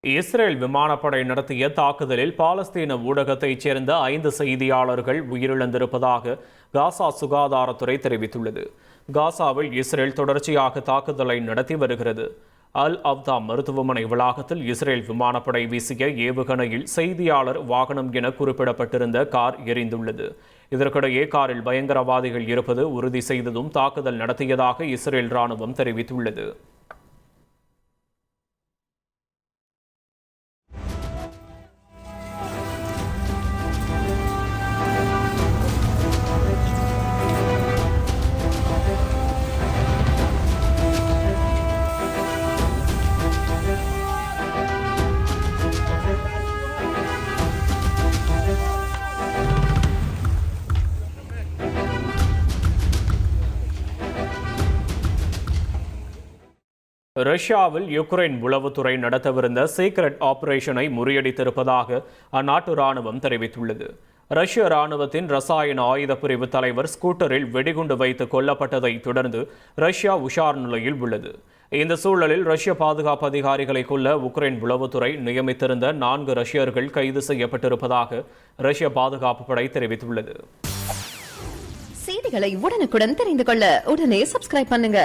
Israel விமானப்படை நடத்திய தாக்குதலில் பாலஸ்தீன ஊடகத்தைச் சேர்ந்த 5 செய்தியாளர்கள் உயிரிழந்திருப்பதாக காசா சுகாதாரத்துறை தெரிவித்துள்ளது. காசாவில் இஸ்ரேல் தொடர்ச்சியாக தாக்குதலை நடத்தி வருகிறது. அல் அவ்தா மருத்துவமனை வளாகத்தில் இஸ்ரேல் விமானப்படை வீசிய ஏவுகணையில் செய்தியாளர் வாகனம் என குறிப்பிடப்பட்டிருந்த கார் எரிந்துள்ளது. இதற்கிடையே காரில் பயங்கரவாதிகள் இருப்பது உறுதி செய்ததும் தாக்குதல் நடத்தியதாக இஸ்ரேல் ராணுவம் தெரிவித்துள்ளது. ரஷ்யாவில் யுக்ரைன் உளவுத்துறை நடத்தவிருந்த சீக்ரெட் ஆபரேஷனை முறியடித்திருப்பதாக அந்நாட்டு ராணுவம் தெரிவித்துள்ளது. ரஷ்ய ராணுவத்தின் ரசாயன ஆயுத பிரிவு தலைவர் ஸ்கூட்டரில் வெடிகுண்டு வைத்து கொல்லப்பட்டதை தொடர்ந்து ரஷ்யா உஷார் நிலையில் உள்ளது. இந்த சூழலில் ரஷ்ய பாதுகாப்பு அதிகாரிகளை கொல்ல உக்ரைன் உளவுத்துறை நியமித்திருந்த 4 ரஷ்யர்கள் கைது செய்யப்பட்டிருப்பதாக ரஷ்ய பாதுகாப்பு படை தெரிவித்துள்ளது. செய்திகளை உடனுக்குடன் தெரிந்து கொள்ள உடனே சப்ஸ்கிரைப் பண்ணுங்க.